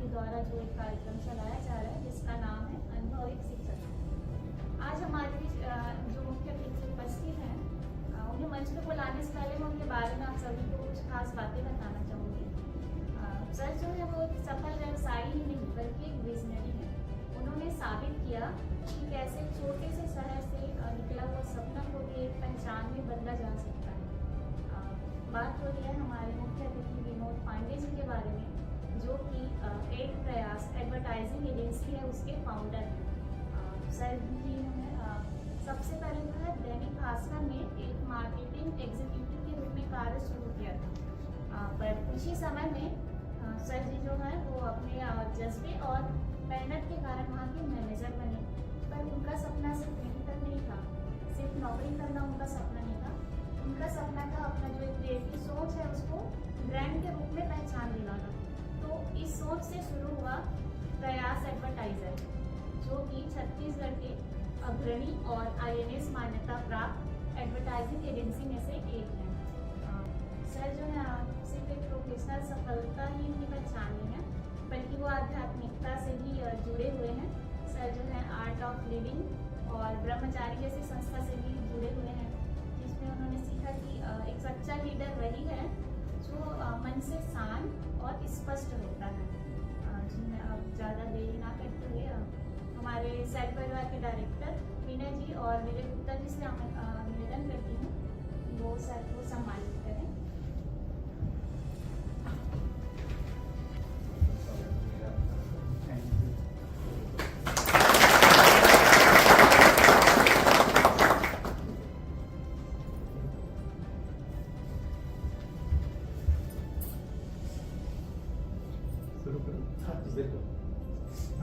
के द्वारा जो एक कार्यक्रम चलाया जा रहा है जिसका नाम है अनुभविक शिक्षक। आज हमारे जो मुख्य अतिथि उपस्थित हैं उन्हें मंच पे बुलाने से पहले मैं उनके बारे में आप सभी को कुछ खास बातें बताना चाहूँगी। सर जो है वो सफल व्यवसायी ही नहीं बल्कि एक विजनरी है। उन्होंने साबित किया कि कैसे छोटे से शहर से निकला हुआ सपना को भी एक पहचान में बदला जा सकता है। बात हो रही है हमारे मुख्य अतिथि विनोद पांडे जी के बारे में, जो कि एक प्रयास एडवर्टाइजिंग एजेंसी है उसके फाउंडर हैं। सर जी ने सबसे पहले जो है दैनिक भास्कर में एक मार्केटिंग एग्जीक्यूटिव के रूप में कार्य शुरू किया था, पर कुछ ही समय में सर जी जो है वो अपने जज्बे और मेहनत के कारण वहाँ के मैनेजर बने। पर उनका सपना सिर्फ यहीं तक नहीं था, सिर्फ नौकरी करना उनका सपना नहीं था। उनका सपना था अपना जो एक क्रिएटिव सोच है उसको ब्रांड के रूप में पहचान दिलाना। तो इस सोच से शुरू हुआ प्रयास एडवर्टाइजर, जो कि छत्तीसगढ़ के अग्रणी और INS मान्यता प्राप्त एडवर्टाइजिंग एजेंसी में से एक है। सर जो है सिर्फ एक प्रोफेशनल सफलता ही उनकी पहचान नहीं है, बल्कि वो आध्यात्मिकता से भी जुड़े हुए हैं। सर जो है आर्ट ऑफ लिविंग और ब्रह्मचारी जैसी संस्था से भी जुड़े हुए हैं, जिसमें उन्होंने सीखा कि एक सच्चा लीडर वही है जो मन से शांत और स्पष्ट होता है। जिनमें अब ज़्यादा देरी ना करते हुए हमारे सैल परिवार के डायरेक्टर विनय जी और विजय गुप्ता जी से निवेदन करती हूँ वो सर को सम्मानित करें।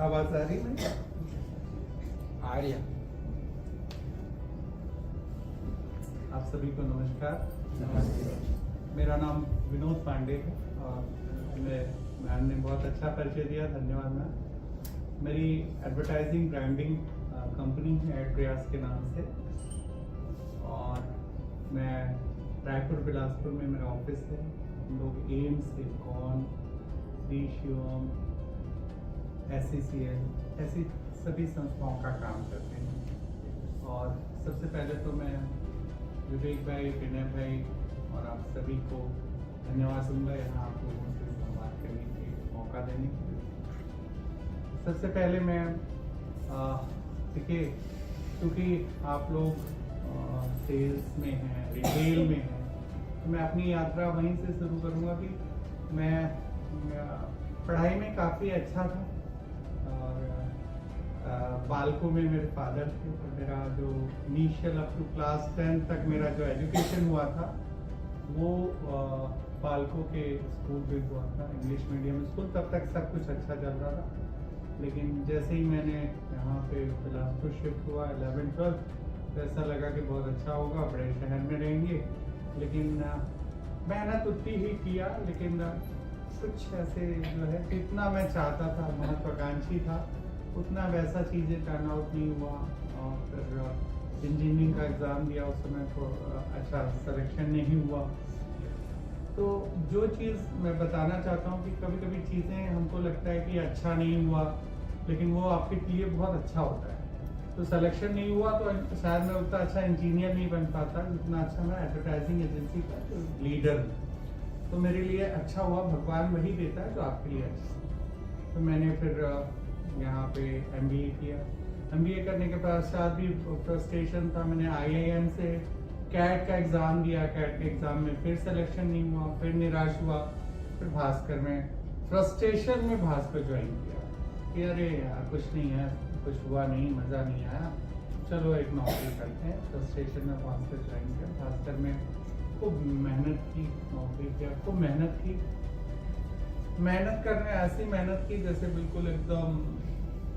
आवाज आ रही है? आ रही है। आप सभी को नमस्कार। मेरा नाम विनोद पांडे है और मैम ने बहुत अच्छा परिचय दिया, धन्यवाद मैम। मेरी एडवर्टाइजिंग ब्रांडिंग कंपनी है एड प्रयास के नाम से, और मैं रायपुर बिलासपुर में मेरा ऑफिस है। हम लोग AIIMS, icon, Shri Shivam, SCCL ऐसी सभी संस्थाओं का काम करते हैं। और सबसे पहले तो मैं विवेक भाई, विनय भाई और आप सभी को धन्यवाद दूंगा यहाँ आप लोगों से संवाद करने के मौका देने के लिए। सबसे पहले मैं देखिए, क्योंकि आप लोग सेल्स में हैं, रिटेल में हैं, तो मैं अपनी यात्रा वहीं से शुरू करूँगा कि मैं पढ़ाई में काफ़ी अच्छा था और बालकों में मेरे फादर थे। तो मेरा जो इनिशियल अप टू क्लास 10 तक मेरा जो एजुकेशन हुआ था वो बालकों के स्कूल में हुआ था, इंग्लिश मीडियम स्कूल। तब तक सब कुछ अच्छा चल रहा था, लेकिन जैसे ही मैंने यहाँ पे बिलासपुर शिफ्ट हुआ 11-12, तो ऐसा लगा कि बहुत अच्छा होगा, बड़े शहर में रहेंगे। लेकिन मेहनत उतनी ही किया, लेकिन कुछ ऐसे जो है जितना मैं चाहता था, महत्वाकांक्षी था, उतना वैसा चीज़ें टर्न आउट नहीं हुआ। और फिर इंजीनियरिंग का एग्ज़ाम दिया, उस समय तो अच्छा सिलेक्शन नहीं हुआ। तो जो चीज़ मैं बताना चाहता हूँ कि कभी कभी चीज़ें हमको लगता है कि अच्छा नहीं हुआ, लेकिन वो आपके लिए बहुत अच्छा होता है। तो सिलेक्शन नहीं हुआ तो शायद मैं उतना अच्छा इंजीनियर नहीं बन पाता जितना अच्छा मैं एडवर्टाइजिंग एजेंसी का लीडर हूँ। तो मेरे लिए अच्छा हुआ, भगवान वही देता है जो आपके लिए अच्छा। तो मैंने फिर यहाँ पे MBA किया। MBA करने के पश्चात भी फ्रस्ट्रेशन था। मैंने IIM से कैट का एग्ज़ाम दिया, कैट के एग्ज़ाम में फिर सिलेक्शन नहीं हुआ, फिर निराश हुआ। फिर भास्कर में फ्रस्ट्रेशन में भास्कर ज्वाइन किया कि अरे यार कुछ नहीं है, कुछ हुआ नहीं, मज़ा नहीं आया, चलो एक नौकरी करते हैं। फ्रस्ट्रेशन में भास्कर ज्वाइन किया। भास्कर में खूब मेहनत की, नौकरी किया, खूब मेहनत की। मेहनत करने ऐसी मेहनत की जैसे बिल्कुल एकदम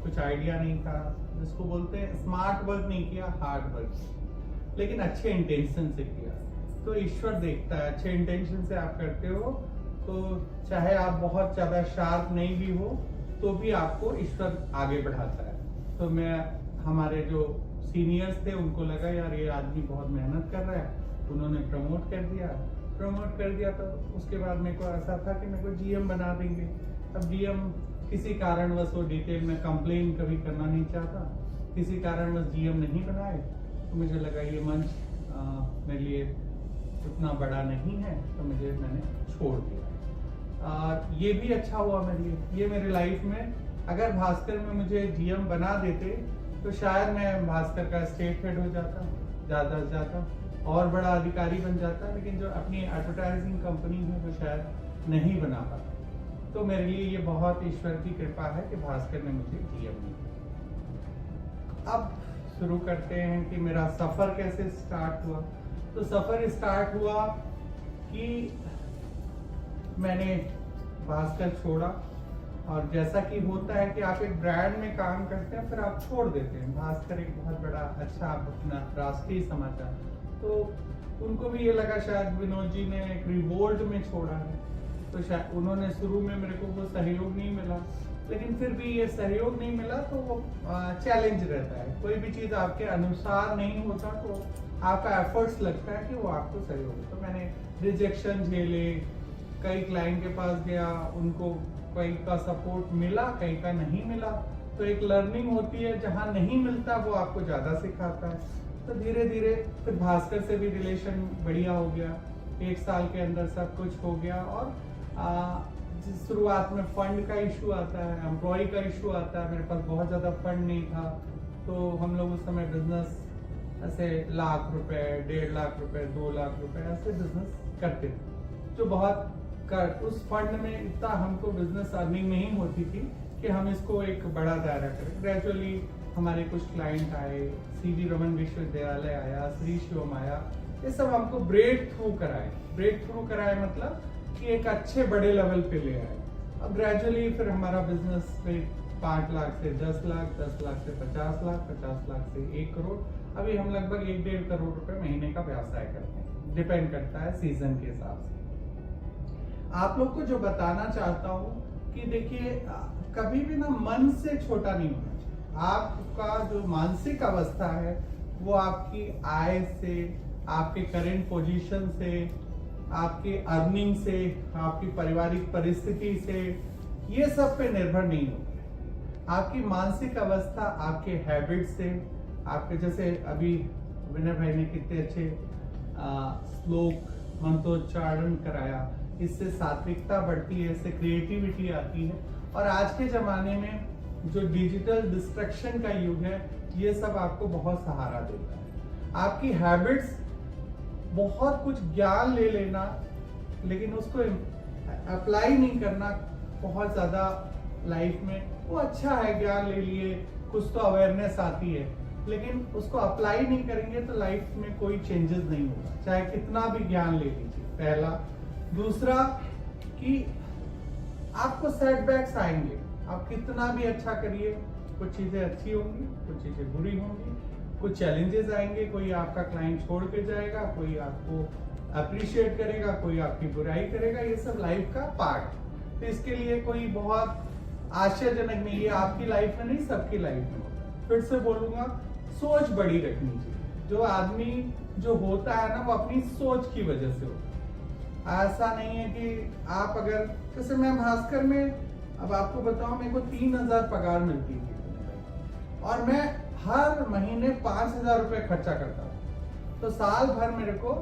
कुछ आइडिया नहीं था, जिसको बोलते हैं स्मार्ट वर्क नहीं किया, हार्ड वर्क, लेकिन अच्छे इंटेंशन से किया। तो ईश्वर देखता है, अच्छे इंटेंशन से आप करते हो तो चाहे आप बहुत ज़्यादा शार्प नहीं भी हो तो भी आपको ईश्वर आगे बढ़ाता है। तो मैं हमारे जो सीनियर्स थे उनको लगा यार ये आदमी बहुत मेहनत कर रहा है, उन्होंने प्रमोट कर दिया। तो उसके बाद मेरे को ऐसा था कि मेरे को GM बना देंगे। अब GM किसी कारणवश वो डिटेल में कंप्लेन कभी करना नहीं चाहता, किसी कारणवश जीएम नहीं बनाए, तो मुझे लगा ये मंच मेरे लिए उतना बड़ा नहीं है, तो मैंने छोड़ दिया। ये भी अच्छा हुआ मेरे लिए, ये मेरे लाइफ में अगर भास्कर में मुझे जीएम बना देते तो शायद मैं भास्कर का स्टेट हेड हो जाता, ज़्यादा और बड़ा अधिकारी बन जाता, लेकिन जो अपनी एडवर्टाइजिंग कंपनी है वो शायद नहीं बना पाता। तो मेरे लिए ये बहुत ईश्वर की कृपा है कि भास्कर ने मुझे जीएम दिया। अब शुरू करते हैं कि मेरा सफर कैसे स्टार्ट हुआ। तो सफर स्टार्ट हुआ कि मैंने भास्कर छोड़ा, और जैसा कि होता है कि आप एक ब्रांड में काम करते हैं फिर आप छोड़ देते हैं। भास्कर एक बहुत बड़ा अच्छा अपना राष्ट्रीय समाचार, तो उनको भी ये लगा शायद विनोद जी ने एक रिवोल्ट में छोड़ा है, तो शायद उन्होंने शुरू में मेरे को वो सहयोग नहीं मिला, लेकिन फिर भी ये सहयोग नहीं मिला तो वो चैलेंज रहता है। कोई भी चीज़ आपके अनुसार नहीं होता तो आपका एफर्ट्स लगता है कि वो आपको सहयोग। तो मैंने रिजेक्शन झेले, कई क्लाइंट के पास गया, उनको कई का सपोर्ट मिला, कई का नहीं मिला, तो एक लर्निंग होती है, जहाँ नहीं मिलता वो आपको ज़्यादा सिखाता है। तो धीरे धीरे फिर भास्कर से भी रिलेशन बढ़िया हो गया, 1 साल के अंदर सब कुछ हो गया। और शुरुआत में फंड का इशू आता है, एम्प्लॉय का इशू आता है, मेरे पास बहुत ज़्यादा फंड नहीं था, तो हम लोग उस समय बिजनेस ऐसे लाख रुपए, 1.5 लाख रुपए, 2 लाख रुपए ऐसे बिजनेस करते थे, जो बहुत उस फंड में इतना हमको बिजनेस अर्निंग नहीं होती थी कि हम इसको एक बड़ा दायरा करें। ग्रेजुअली हमारे कुछ क्लाइंट आए, सीवी रमन विश्वविद्यालय आया, श्री शिवम आया, ये सब हमको ब्रेक थ्रू कराए मतलब कि एक अच्छे बड़े लेवल पे ले आए। अब ग्रेजुअली फिर हमारा बिजनेस 5 लाख से 10 लाख, 10 लाख से 50 लाख, 50 लाख से 1 करोड़, अभी हम लगभग 1-1.5 करोड़ रुपए महीने का व्यवसाय करते हैं, डिपेंड करता है सीजन के हिसाब से। आप लोग को जो बताना चाहता हूँ कि देखिए, कभी भी ना मन से छोटा नहीं होना चाहिए। आपका जो मानसिक अवस्था है वो आपकी आय से, आपके करंट पोजीशन से, आपके अर्निंग से, आपकी पारिवारिक परिस्थिति से, ये सब पे निर्भर नहीं होता है। आपकी मानसिक अवस्था आपके हैबिट से, आपके जैसे अभी विनय भाई ने कितने अच्छे श्लोक मंत्रोच्चारण कराया, इससे सात्विकता बढ़ती है, इससे क्रिएटिविटी आती है। और आज के जमाने में जो डिजिटल डिस्ट्रैक्शन का युग है, ये सब आपको बहुत सहारा देता है। आपकी हैबिट्स, बहुत कुछ ज्ञान ले लेना लेकिन उसको अप्लाई नहीं करना बहुत ज्यादा लाइफ में, वो अच्छा है, ज्ञान ले लिए, कुछ तो अवेयरनेस आती है, लेकिन उसको अप्लाई नहीं करेंगे तो लाइफ में कोई चेंजेस नहीं होगा, चाहे कितना भी ज्ञान ले लीजिए। पहला। दूसरा कि आपको सेटबैक्स आएंगे, आप कितना भी अच्छा करिए, कुछ चीजें अच्छी होंगी, कुछ चीजें बुरी होंगी, कुछ चैलेंजेस आएंगे, कोई आपका क्लाइंट छोड़ के जाएगा, कोई आपको अप्रिशिएट करेगा, कोई आपकी बुराई करेगा, ये सब लाइफ का पार्ट। तो इसके लिए कोई बहुत आश्चर्यजनक नहीं है, आपकी लाइफ में नहीं, सबकी लाइफ में होता है। फिर से बोलूंगा, सोच बड़ी रखनी चाहिए। जो आदमी जो होता है ना, वो अपनी सोच की वजह से होता है। ऐसा नहीं है कि आप अगर, जैसे मैं भास्कर में, अब आपको बताऊं, मेरे को 3,000 पगार मिलती थी और मैं हर महीने 5,000 रुपए खर्चा करता था। तो साल भर मेरे को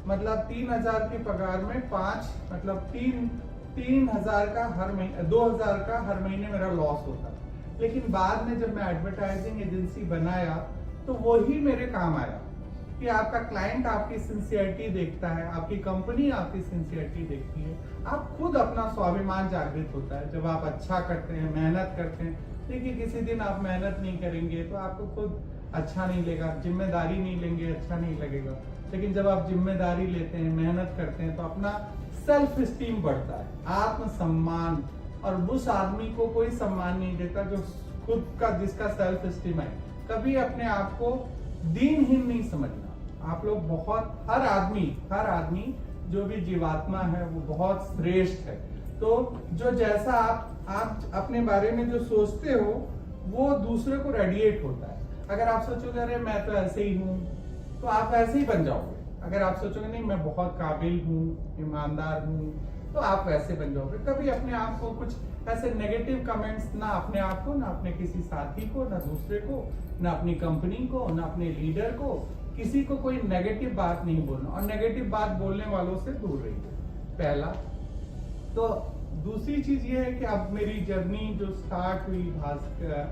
मतलब 3,000 की पगार में 5 मतलब 3,000 का हर महीने, 2,000 का हर महीने मेरा लॉस होता। लेकिन बाद में जब मैं एडवर्टाइजिंग एजेंसी बनाया तो वही मेरे काम आया कि आपका क्लाइंट आपकी सिंसियरिटी देखता है, आपकी कंपनी आपकी सिंसियरिटी देखती है, आप खुद अपना स्वाभिमान जागृत होता है जब आप अच्छा करते हैं, मेहनत करते हैं। देखिए, किसी दिन आप मेहनत नहीं करेंगे तो आपको खुद अच्छा नहीं लगेगा, जिम्मेदारी नहीं लेंगे, अच्छा नहीं लगेगा। लेकिन जब आप जिम्मेदारी लेते हैं, मेहनत करते हैं, तो अपना सेल्फ स्टीम बढ़ता है, आत्मसम्मान। और उस आदमी को कोई सम्मान नहीं देता जो खुद का, जिसका सेल्फ स्टीम है। कभी अपने आप को दीनहीन नहीं समझना। आप लोग बहुत, हर आदमी जो भी जीवात्मा है वो बहुत श्रेष्ठ है। तो जो जैसा आप अपने बारे में जो सोचते हो वो दूसरे को रेडिएट होता है। अगर आप सोचोगे अरे मैं तो ऐसे ही हूँ, तो आप ऐसे ही बन जाओगे। अगर आप सोचोगे नहीं मैं बहुत काबिल हूँ, ईमानदार हूँ, तो आप वैसे बन जाओगे। कभी अपने आप को कुछ ऐसे नेगेटिव कमेंट्स ना अपने आप को, ना अपने किसी साथी को, ना दूसरे को, ना अपनी कंपनी को, ना अपने लीडर को, किसी को कोई नेगेटिव बात नहीं बोलना, और नेगेटिव बात बोलने वालों से दूर रहिए, पहला। तो दूसरी चीज ये है कि अब मेरी जर्नी जो स्टार्ट हुई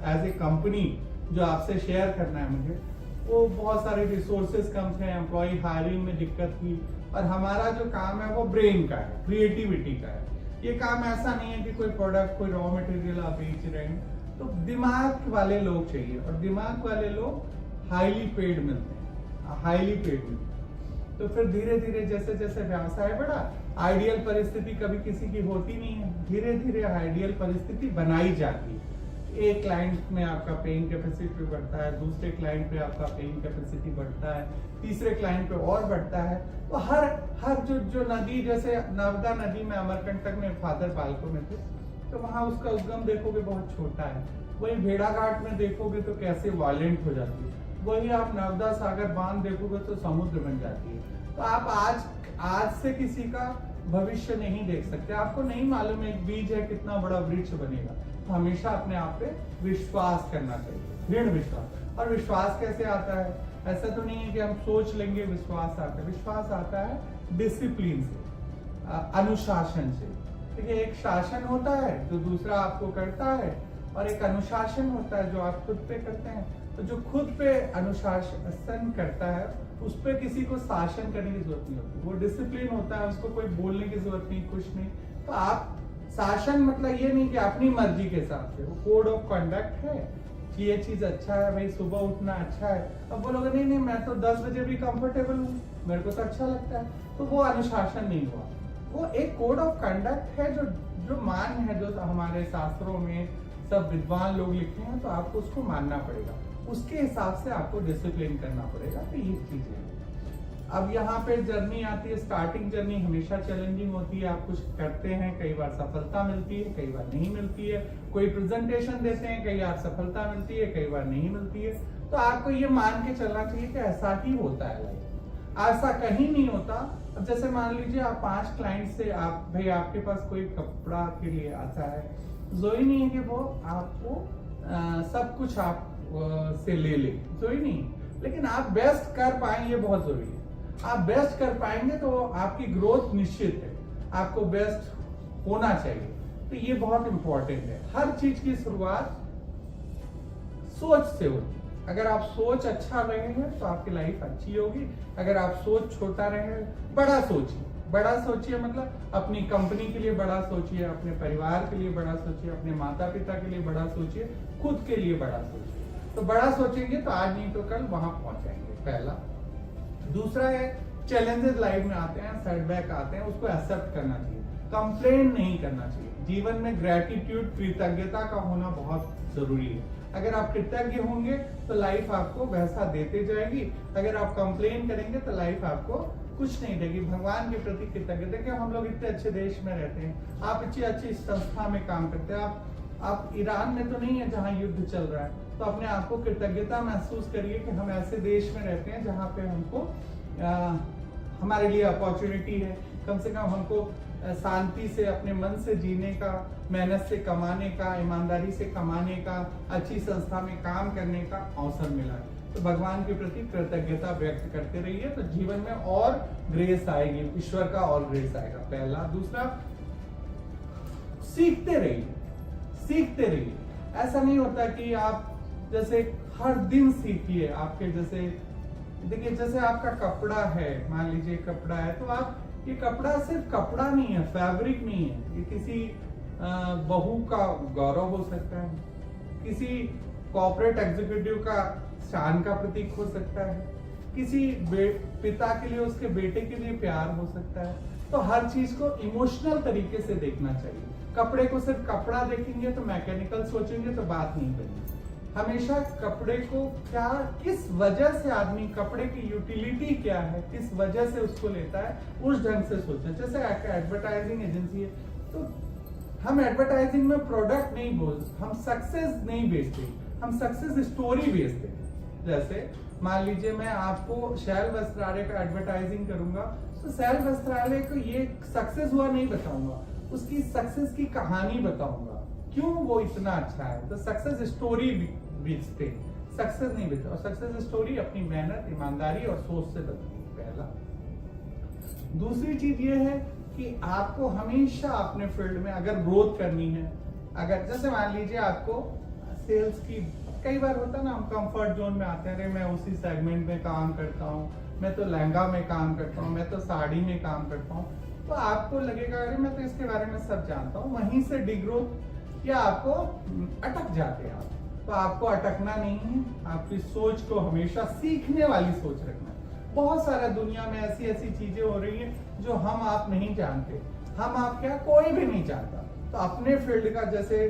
एज ए कंपनी, जो आपसे शेयर करना है मुझे, वो बहुत सारे रिसोर्सेज कम थे, एम्प्लॉय हायरिंग में दिक्कत थी, और हमारा जो काम है वो ब्रेन का है, क्रिएटिविटी का है। ये काम ऐसा नहीं है कि कोई प्रोडक्ट, कोई रॉ मटेरियल आप बेच रहे हैं, तो दिमाग वाले लोग चाहिए, और दिमाग वाले लोग हाईली पेड मिलते हैं, हाईली पेड मिलते हैं। तो फिर धीरे धीरे जैसे जैसे व्यवसाय बढ़ा, आइडियल परिस्थिति कभी किसी की होती नहीं है, धीरे धीरे आइडियल परिस्थिति बनाई जाती है। एक क्लाइंट में आपका पेइंग कैपेसिटी बढ़ता है, दूसरे क्लाइंट पे आपका पेइंग कैपेसिटी बढ़ता है, तीसरे क्लाइंट पे और बढ़ता है। तो हर जो नदी, जैसे नर्मदा नदी में अमरकंटक में फादर पालको में थे, तो वहां उसका उद्गम देखोगे बहुत छोटा है। वही भेड़ाघाट में देखोगे तो कैसे वायलेंट हो जाती है, वही आप नर्मदा सागर बांध देखोगे तो समुद्र बन जाती है। तो आप आज से किसी का भविष्य नहीं देख सकते, आपको नहीं मालूम एक बीज है कितना बड़ा वृक्ष बनेगा। तो हमेशा अपने आप पे विश्वास करना चाहिए, दृढ़ विश्वास। और विश्वास कैसे आता है? ऐसा तो नहीं है कि हम सोच लेंगे विश्वास आता है। विश्वास आता है डिसिप्लिन से, अनुशासन से। देखिए, एक शासन होता है जो दूसरा आपको करता है, और एक अनुशासन होता है जो आप खुद पे करते हैं। तो जो खुद पे अनुशासन करता है, उस पे किसी को शासन करने की जरूरत नहीं होती, वो डिसिप्लिन होता है, उसको कोई बोलने की जरूरत नहीं, कुछ नहीं। तो आप शासन मतलब ये नहीं कि अपनी मर्जी के हिसाब से, वो कोड ऑफ कंडक्ट है कि ये चीज अच्छा है भाई, सुबह उठना अच्छा है। अब बोलोगे नहीं मैं तो 10 बजे भी कंफर्टेबल हूँ, मेरे को तो अच्छा लगता है, तो वो अनुशासन नहीं हुआ। वो एक कोड ऑफ कंडक्ट है जो मान है, जो हमारे शास्त्रों में सब विद्वान लोग लिखे हैं, तो आपको उसको मानना पड़ेगा, उसके हिसाब से आपको डिसिप्लिन करना पड़ेगा। तो ये चीजें अब यहाँ पे जर्नी आती है, स्टार्टिंग जर्नी हमेशा चैलेंजिंग होती है। आप कुछ करते हैं, कई बार सफलता मिलती है, कई बार नहीं मिलती है। कोई प्रेजेंटेशन देते हैं, कई बार सफलता मिलती है, कई बार नहीं मिलती है। तो आपको ये मान के चलना चाहिए कि ऐसा ही होता है लाइफ, ऐसा कहीं नहीं होता। अब जैसे मान लीजिए आप 5 क्लाइंट से भाई आपके पास कोई कपड़ा के लिए आता है, जरूरी नहीं है कि वो आपको सब कुछ आप से ले ले, जरूरी नहीं, लेकिन आप बेस्ट कर पाएंगे, ये बहुत जरूरी है। आप बेस्ट कर पाएंगे तो आपकी ग्रोथ निश्चित है, आपको बेस्ट होना चाहिए। तो ये बहुत इंपॉर्टेंट है। हर चीज की शुरुआत सोच से होती है। अगर आप सोच अच्छा रहे हैं तो आपकी लाइफ अच्छी होगी। अगर आप सोच छोटा रहे, बड़ा सोचिए, बड़ा सोचिए मतलब अपनी कंपनी के लिए बड़ा सोचिए, अपने परिवार के लिए बड़ा सोचिए, अपने माता पिता के लिए बड़ा सोचिए, खुद के लिए बड़ा सोचिए। तो बड़ा सोचेंगे तो आज नहीं तो कल वहां पहुंच जाएंगे, पहला। दूसरा है, चैलेंजेस लाइफ में आते हैं, सेटबैक आते हैं, उसको एक्सेप्ट करना चाहिए, कंप्लेन नहीं करना चाहिए। जीवन में ग्रेटिट्यूड, कृतज्ञता का होना बहुत जरूरी है। अगर आप कृतज्ञ होंगे तो लाइफ आपको वैसा देते जाएगी। अगर आप कंप्लेन करेंगे तो लाइफ आपको कुछ नहीं देगी। भगवान के प्रति कृतज्ञता, कि हम लोग इतने अच्छे देश में रहते हैं, आप इतनी अच्छी संस्था में काम करते हैं, आप ईरान में तो नहीं है जहाँ युद्ध चल रहा है, तो अपने आप को कृतज्ञता महसूस करिए कि हम ऐसे देश में रहते हैं जहाँ पे हमको हमारे लिए अपॉर्चुनिटी है, कम से कम हमको शांति से अपने मन से जीने का, मेहनत से कमाने का, ईमानदारी से कमाने का, अच्छी संस्था में काम करने का अवसर मिला है। तो भगवान के प्रति कृतज्ञता व्यक्त करते रहिए, तो जीवन में और ग्रेस आएगी, ईश्वर का और ग्रेस आएगा, पहला। दूसरा, सीखते रहिए, सीखते रहिए। ऐसा नहीं होता कि आप जैसे हर दिन सीखिए। आपके जैसे देखिए, जैसे आपका कपड़ा है, मान लीजिए कपड़ा है, तो आप ये कपड़ा सिर्फ कपड़ा नहीं है, फैब्रिक नहीं है, ये किसी बहू का गौरव हो सकता है, किसी कॉर्पोरेट एग्जीक्यूटिव का शान का प्रतीक हो सकता है, किसी पिता के लिए उसके बेटे के लिए प्यार हो सकता है। तो हर चीज को इमोशनल तरीके से देखना चाहिए। कपड़े को सिर्फ कपड़ा देखेंगे तो मैकेनिकल सोचेंगे तो बात नहीं बनेगी। हमेशा कपड़े को क्या, किस वजह से आदमी, कपड़े की यूटिलिटी क्या है, किस वजह से उसको लेता है, उस ढंग से सोचना। जैसे एडवर्टाइजिंग एजेंसी है, तो हम एडवर्टाइजिंग में प्रोडक्ट नहीं बोलते, हम सक्सेस नहीं बेचते, हम सक्सेस स्टोरी बेचते हैं। जैसे मान लीजिए मैं आपको शैल वस्त्रालय का एडवर्टाइजिंग करूंगा, तो सैल वस्त्रालय को ये सक्सेस हुआ नहीं बताऊंगा, उसकी सक्सेस की कहानी बताऊंगा, क्यों वो इतना अच्छा है। तो सक्सेस स्टोरी बेचते, सक्सेस नहीं बेचते। और सक्सेस स्टोरी अपनी मेहनत, ईमानदारी और सोच से बनती है, पहला। दूसरी चीज ये है कि आपको हमेशा अपने फील्ड में अगर ग्रोथ करनी है, अगर जैसे मान लीजिए आपको सेल्स की, कई बार होता है ना, हम कंफर्ट जोन में आते हैं, अरे मैं उसी सेगमेंट में काम करता हूँ, मैं तो लहंगा में काम करता हूँ, मैं तो साड़ी में काम करता हूँ, तो आपको लगेगा अरे मैं तो इसके बारे में सब जानता हूँ, वहीं से डिग्रोथ या आपको अटक जाते हैं आप। तो आपको अटकना नहीं है, आपकी सोच को हमेशा सीखने वाली सोच रखना है। बहुत सारा दुनिया में ऐसी ऐसी चीजें हो रही है जो हम आप नहीं जानते, हम आप क्या, कोई भी नहीं जानता। तो अपने फील्ड का जैसे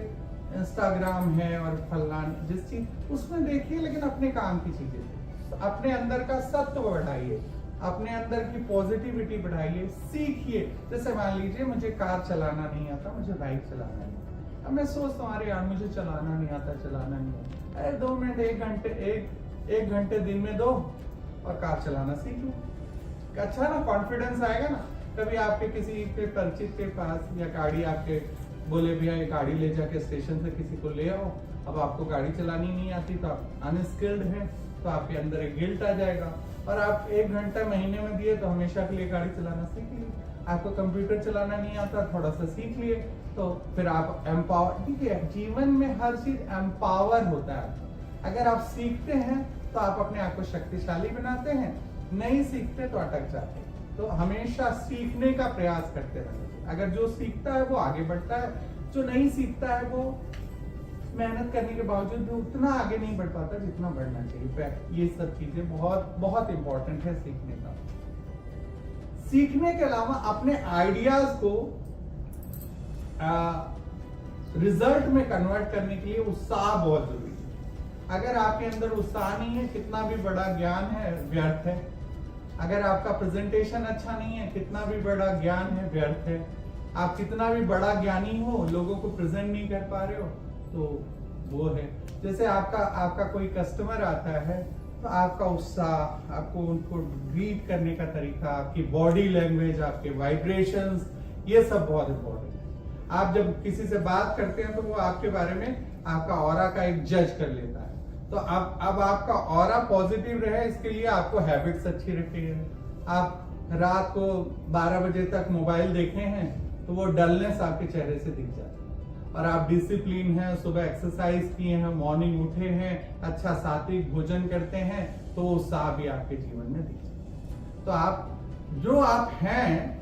इंस्टाग्राम है और फलान जिस चीज उसमें देखिए, लेकिन अपने काम की चीजें, अपने अंदर का सत्व बढ़ाइए, अपने अंदर की पॉजिटिविटी बढ़ाइए, सीखिए। जैसे मान लीजिए मुझे कार चलाना नहीं आता, मुझे बाइक चलाना नहीं आता, अब मैं सोचता हूँ अरे यार मुझे चलाना नहीं आता, चलाना नहीं आता, अरे 2 मिनट, 1 घंटे दिन में दो और कार चलाना सीख लो। अच्छा ना, कॉन्फिडेंस आएगा ना। कभी आपके किसी के परिचित के पास या गाड़ी आपके बोले भैया ये गाड़ी ले जाके स्टेशन से किसी को ले आओ, अब आपको गाड़ी चलानी नहीं आती, तो आप अनस्किल्ड है, तो आपके अंदर एक गिल्ट आ जाएगा। और आप 1 घंटा महीने में दिए तो हमेशा के लिए गाड़ी चलाना सीख लिए। आपको कंप्यूटर चलाना नहीं आता, थोड़ा सा सीख लिए, तो फिर आप एम्पावर। ठीक है, जीवन में हर चीज एम्पावर होता है। अगर आप सीखते हैं तो आप अपने आप को शक्तिशाली बनाते हैं, नहीं सीखते तो अटक जाते हैं। तो हमेशा सीखने का प्रयास करते रहना चाहिए। अगर जो सीखता है वो आगे बढ़ता है, जो नहीं सीखता है वो मेहनत करने के बावजूद भी उतना आगे नहीं बढ़ पाता जितना बढ़ना चाहिए। ये सब चीजें बहुत बहुत इंपॉर्टेंट है सीखने का। सीखने के अलावा अपने आइडियाज को रिजल्ट में कन्वर्ट करने के लिए उत्साह बहुत जरूरी है। अगर आपके अंदर उत्साह नहीं है, कितना भी बड़ा ज्ञान है व्यर्थ है। अगर आपका प्रेजेंटेशन अच्छा नहीं है, कितना भी बड़ा ज्ञान है व्यर्थ है। आप कितना भी बड़ा ज्ञानी हो, लोगों को प्रेजेंट नहीं कर पा रहे हो, तो वो है। जैसे आपका कोई कस्टमर आता है, तो आपका उत्साह, आपको उनको ग्रीट करने का तरीका, आपकी बॉडी लैंग्वेज, आपके वाइब्रेशंस, ये सब बहुत इंपॉर्टेंट है। आप जब किसी से बात करते हैं तो वो आपके बारे में आपका ऑरा का एक जज कर लेता है। तो अब आपका ऑरा पॉजिटिव रहे, इसके लिए आपको हैबिट्स अच्छी रखिए। आप रात को 12 बजे तक मोबाइल देखे हैं तो वो डलनेस आपके चेहरे से दिख जाती है। और आप डिसिप्लिन हैं, सुबह एक्सरसाइज किए हैं, मॉर्निंग उठे हैं, अच्छा सात्विक भोजन करते हैं, तो वो उत्साह भी आपके जीवन में दिख जाता है। तो आप जो आप हैं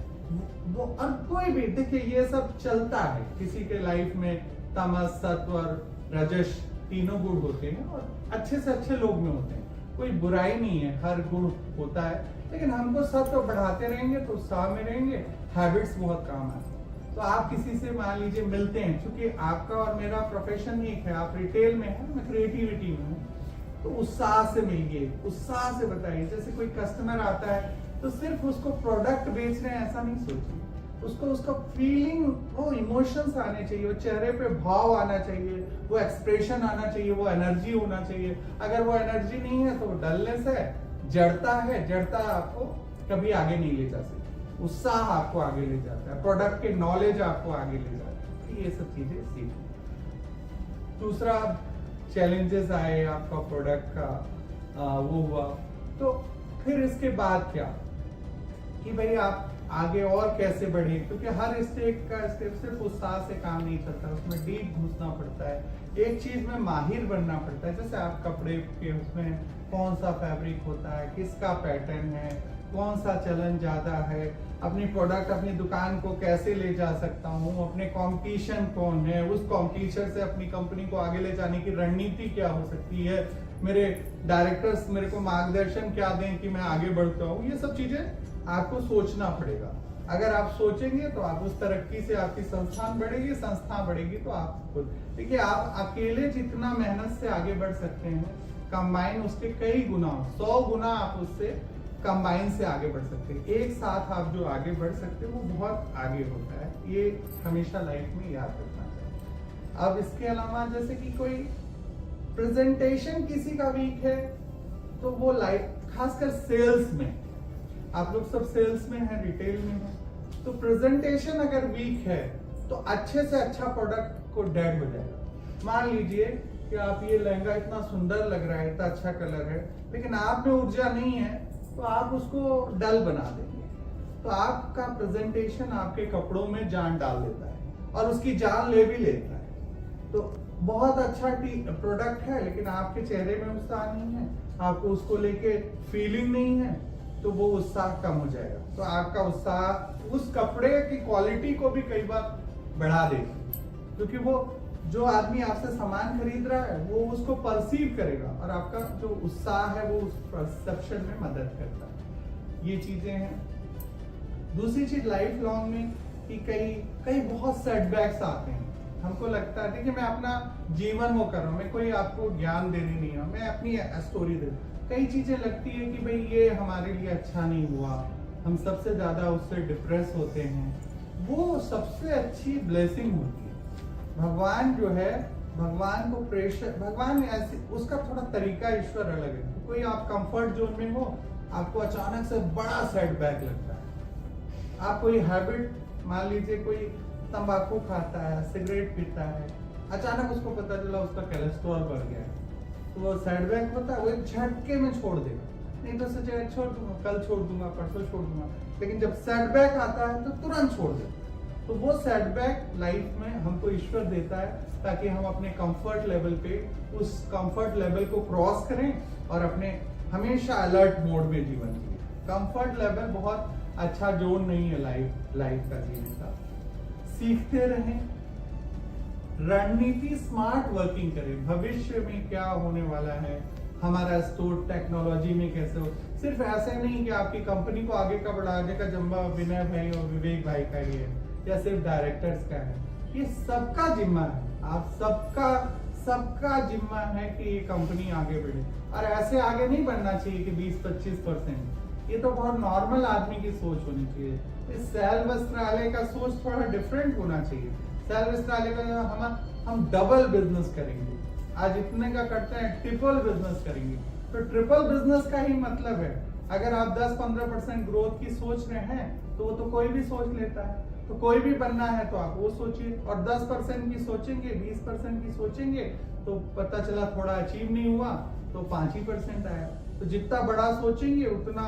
वो, और कोई भी देखिए ये सब चलता है, किसी के लाइफ में तमस, सत्व और रजस तीनों गुण होते हैं और अच्छे से अच्छे लोग में होते हैं। कोई बुराई नहीं है, हर गुण होता है, लेकिन हमको सत्व बढ़ाते रहेंगे तो उत्साह में रहेंगे, हैबिट्स बहुत काम आते हैं। तो आप किसी से मान लीजिए मिलते हैं, क्योंकि आपका और मेरा प्रोफेशन एक है, आप रिटेल में है, मैं क्रिएटिविटी में हूँ, तो उत्साह से मिलिए, उत्साह से बताइए। जैसे कोई कस्टमर आता है तो सिर्फ उसको प्रोडक्ट बेच रहे हैं ऐसा नहीं सोचिए, उसको उसका फीलिंग, वो इमोशंस आने चाहिए, वो चेहरे पे भाव आना चाहिए, वो एक्सप्रेशन आना चाहिए, वो एनर्जी होना चाहिए। अगर वो एनर्जी नहीं है तो वो डलनेस है, जड़ता है, जड़ता आपको कभी आगे नहीं ले जा सकती। उत्साह आपको आगे ले जाता है, प्रोडक्ट के नॉलेज आपको आगे ले जाता है। ये सब चीजें सीखो। दूसरा, चैलेंजेस आए, आपका प्रोडक्ट का वो हुआ, तो फिर इसके बाद क्या कि भाई आप आगे और कैसे बढ़े, क्योंकि हर स्टेप सिर्फ उत्साह से काम नहीं चलता, उसमें डीप घुसना पड़ता है, एक चीज में माहिर बनना पड़ता है। जैसे आप कपड़े के उसमें कौन सा फैब्रिक होता है, किसका पैटर्न है, कौन सा चलन ज्यादा है, अपनी प्रोडक्ट, अपनी दुकान को कैसे ले जा सकता हूँ, अपने कंपटीशन कौन है, उस कंपटीशन से अपनी कंपनी को आगे ले जाने की रणनीति क्या हो सकती है, मेरे डायरेक्टर्स मेरे को मार्गदर्शन क्या दें कि मैं आगे बढ़ता हूँ। ये सब चीजें आपको सोचना पड़ेगा। अगर आप सोचेंगे तो आप उस तरक्की से आपकी संस्थान बढ़ेगी, संस्था बढ़ेगी, तो आप खुद देखिए, आप अकेले जितना मेहनत से आगे बढ़ सकते हैं, कंबाइन उसके कई गुना, 100 गुना आप उससे कंबाइन से आगे बढ़ सकते हैं। एक साथ आप जो आगे बढ़ सकते हैं वो बहुत आगे होता है, ये हमेशा लाइफ में याद रखना चाहिए। अब इसके अलावा जैसे कि कोई प्रेजेंटेशन किसी का वीक है, तो वो लाइफ, खासकर सेल्स में आप लोग सब सेल्स में हैं, रिटेल में हैं, तो प्रेजेंटेशन अगर वीक है तो अच्छे से अच्छा प्रोडक्ट को डेड हो जाएगा। मान लीजिए कि आप ये लहंगा इतना सुंदर लग रहा है, इतना अच्छा कलर है, लेकिन आप में ऊर्जा नहीं है तो आप उसको डल बना देंगे। तो आपका प्रेजेंटेशन आपके कपड़ों में जान डाल देता है और उसकी जान ले भी लेता है। तो बहुत अच्छा प्रोडक्ट है लेकिन आपके चेहरे में उत्साह नहीं है, आपको उसको लेके फीलिंग नहीं है, तो वो उत्साह कम हो जाएगा। तो आपका उत्साह उस कपड़े की क्वालिटी को भी कई बार बढ़ा देगी, क्योंकि वो जो आदमी आपसे सामान खरीद रहा है वो उसको परसीव करेगा और आपका जो उत्साह है वो उस परसेप्शन में मदद करता है। ये चीजें हैं। दूसरी चीज लाइफ लॉन्ग में कि कई बहुत सेटबैक्स आते हैं। हमको लगता है कि मैं अपना जीवन वो कर रहा हूँ, मैं कोई आपको ज्ञान देने नहीं हूँ, मैं अपनी स्टोरी दे। कई चीजें लगती है कि भाई ये हमारे लिए अच्छा नहीं हुआ, हम सबसे ज्यादा उससे डिप्रेस होते हैं। वो सबसे अच्छी ब्लेसिंग होती है। भगवान जो है, भगवान को प्रेशर, भगवान ऐसे उसका थोड़ा तरीका ईश्वर अलग है। तो कोई आप कंफर्ट जोन में हो, आपको अचानक से बड़ा सेटबैक लगता है। आप कोई हैबिट, मान लीजिए कोई तंबाकू खाता है, सिगरेट पीता है, अचानक उसको पता चला उसका कोलेस्ट्रॉल बढ़ गया है, तो वो सेटबैक होता है, वो एक झटके में छोड़ देगा। नहीं तो सोचेगा छोड़ दूंगा, कल छोड़ दूंगा, परसों छोड़ दूंगा, लेकिन जब सेटबैक आता है तो तुरंत छोड़ देगा। तो वो सेटबैक लाइफ में हमको ईश्वर देता है ताकि हम अपने कंफर्ट लेवल पे उस कंफर्ट लेवल को क्रॉस करें और अपने हमेशा अलर्ट मोड में जीवन जिए। कंफर्ट लेवल बहुत अच्छा जोन नहीं है लाइफ का जीने का। सीखते रहें, रणनीति स्मार्ट वर्किंग करें। भविष्य में क्या होने वाला है, हमारा स्टोर टेक्नोलॉजी में कैसे हो, सिर्फ ऐसे नहीं कि आपकी कंपनी को आगे का बढ़ाने का जिम्मा विनय भाई और विवेक भाई का ही है या सिर्फ डायरेक्टर्स का है, ये सबका जिम्मा है। आप सबका जिम्मा है कि ये कंपनी आगे बढ़े। और ऐसे आगे नहीं बढ़ना चाहिए कि 20-25%, ये तो बहुत नॉर्मल आदमी की सोच होनी चाहिए। इस सेल वस्त्रालय का सोच थोड़ा डिफरेंट होना चाहिए। सेल वस्त्रालय का हम डबल बिजनेस करेंगे, आज इतने का करते हैं, ट्रिपल बिजनेस करेंगे। तो ट्रिपल बिजनेस का ही मतलब है, अगर आप 10-15% ग्रोथ की सोच रहे हैं तो वो तो कोई भी सोच लेता है। तो कोई भी बनना है तो आप वो सोचिए, और 10% की सोचेंगे, 20% की सोचेंगे तो पता चला थोड़ा अचीव नहीं हुआ तो 5% आया। तो जितना बड़ा सोचेंगे उतना,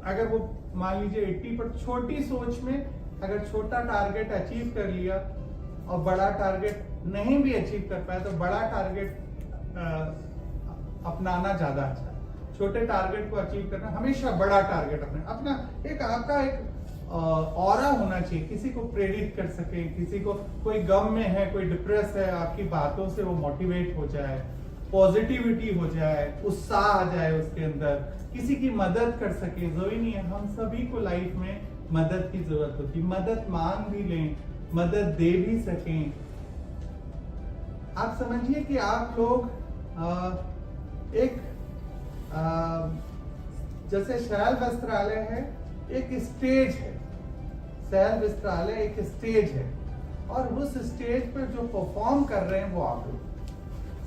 अगर वो मान लीजिए 80%, छोटी सोच में अगर छोटा टारगेट अचीव कर लिया और बड़ा टारगेट नहीं भी अचीव कर पाए तो बड़ा टारगेट अपनाना ज्यादा अच्छा है। छोटे टारगेट को अचीव करना, हमेशा बड़ा टारगेट अपना एक आपका एक ऑरा होना चाहिए, किसी को प्रेरित कर सके, किसी को कोई गम में है, कोई डिप्रेस है, आपकी बातों से वो मोटिवेट हो जाए, पॉजिटिविटी हो जाए, उत्साह आ जाए उसके अंदर, किसी की मदद कर सके। जरूरी नहीं है, हम सभी को लाइफ में मदद की जरूरत होती है, मदद मांग भी लें, मदद दे भी सकें। आप समझिए कि आप लोग जैसे शैल वस्त्रालय है, एक स्टेज है। शैल वस्त्रालय एक स्टेज है और उस स्टेज पर जो परफॉर्म कर रहे हैं वो आप लोग।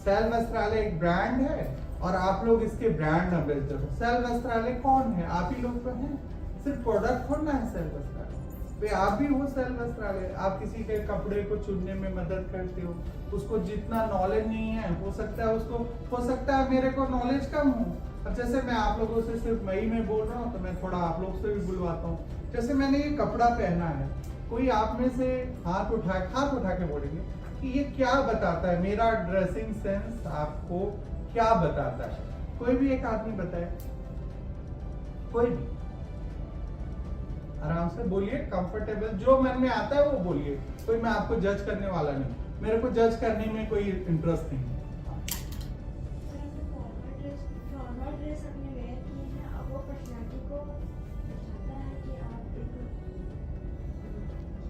शैल वस्त्रालय एक ब्रांड है और आप लोग इसके ब्रांड एम्बेसडर हो। शैल वस्त्रालय कौन है? आप ही लोग तो हैं। सिर्फ प्रोडक्ट थोड़ा है शैल वस्त्रालय, वे आप भी हो शैल वस्त्रालय। आप किसी के कपड़े को चुनने में मदद करते हो, उसको जितना नॉलेज नहीं है, हो सकता है मेरे को नॉलेज कम हो। अब जैसे मैं आप लोगों से सिर्फ मई में बोल रहा हूँ तो मैं थोड़ा आप लोग से भी बुलवाता हूँ। जैसे मैंने ये कपड़ा पहना है, कोई आप में से हाथ उठा के बोलेंगे कि ये क्या बताता है, मेरा ड्रेसिंग सेंस आपको क्या बताता है? कोई भी एक आदमी बताए, कोई भी आराम से बोलिए, कंफर्टेबल, जो मन में आता है वो बोलिए। कोई मैं आपको जज करने वाला नहीं, मेरे को जज करने में कोई इंटरेस्ट नहीं है।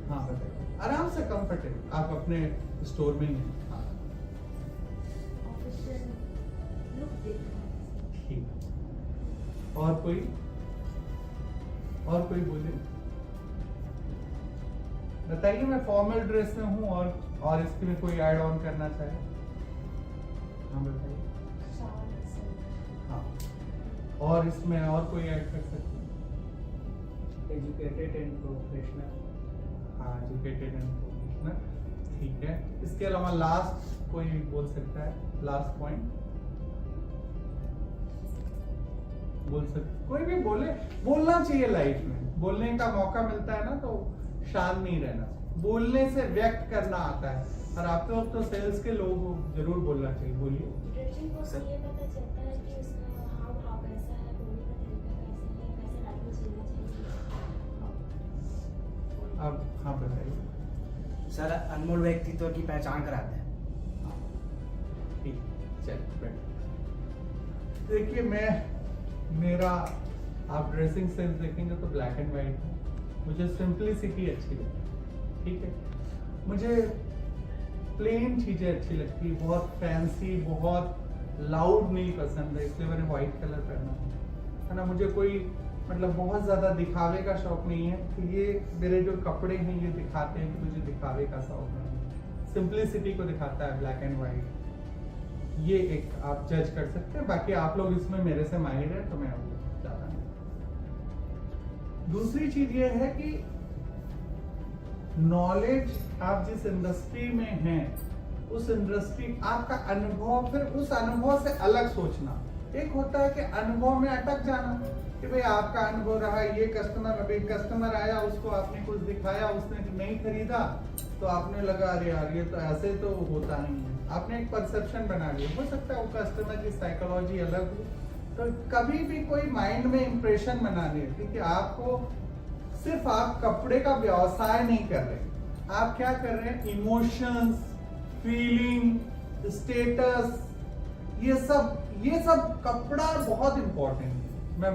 हाँ बताइए, आराम से कंफर्टेबल, आप अपने स्टोर में ही हैं। हाँ ठीक, और कोई बोले, बताइए। मैं फॉर्मल ड्रेस में हूँ और इसके में कोई ऐड ऑन करना चाहे? हाँ बताइए। हाँ, और इसमें और कोई ऐड कर सकते हैं? Educated and professional. हाँ, एजुकेटेड एंड प्रोफेशनल, ठीक है। इसके अलावा लास्ट कोई बोल सकता है? लास्ट पॉइंट बोल सकते, कोई भी बोले, बोलना चाहिए लाइफ में। बोलने का मौका मिलता है ना तो शांत नहीं रहना, बोलने से व्यक्त करना आता है। और आप तो सेल्स के लोग हो, जरूर बोलना चाहिए। बोलिए। इंट्रोडक्शन को सुन के पता चलता है कि उसका हाव भाव कैसा है, बोलने का तरीका कैसा है, कैसे लाइफ में जीना चाहिए। अब हाँ बताइए। सर, अनमोल व्यक्तित्व की पहचान कराते हैं। ठीक, चलिए बैठ। देखिए, मेरा आप ड्रेसिंग सेंस देखेंगे तो ब्लैक एंड व्हाइट है। मुझे सिंपलिसिटी अच्छी लगती है, ठीक है। मुझे प्लेन चीजें अच्छी लगती है, बहुत फैंसी, बहुत लाउड नहीं पसंद है, इसलिए मैंने व्हाइट कलर पहना है ना। मुझे कोई मतलब बहुत ज्यादा दिखावे का शौक नहीं है कि ये मेरे जो कपड़े हैं ये दिखाते हैं कि मुझे दिखावे का शौक नहीं है। सिंपलिसिटी को दिखाता है ब्लैक एंड व्हाइट। ये एक आप जज कर सकते हैं, बाकी आप लोग इसमें मेरे से माहिर है तो मैं ज्यादा नहीं। दूसरी चीज ये है कि नॉलेज, आप जिस इंडस्ट्री में हैं उस इंडस्ट्री, आपका अनुभव, फिर उस अनुभव से अलग सोचना। एक होता है कि अनुभव में अटक जाना कि भाई आपका अनुभव रहा, ये कस्टमर, अभी कस्टमर आया, उसको आपने कुछ दिखाया, उसने नहीं खरीदा तो आपने लगा अरे यार ये तो ऐसे तो होता नहीं है, आपने एक परसेप्शन बना लिया। हो सकता है वो कस्टमर की साइकोलॉजी अलग हो। तो कभी भी कोई माइंड में इंप्रेशन बना लिया, क्योंकि आपको सिर्फ आप कपड़े का व्यवसाय नहीं कर रहे, आप क्या कर रहे हैं, इमोशंस, फीलिंग, स्टेटस, ये सब कपड़ा बहुत इंपॉर्टेंट है।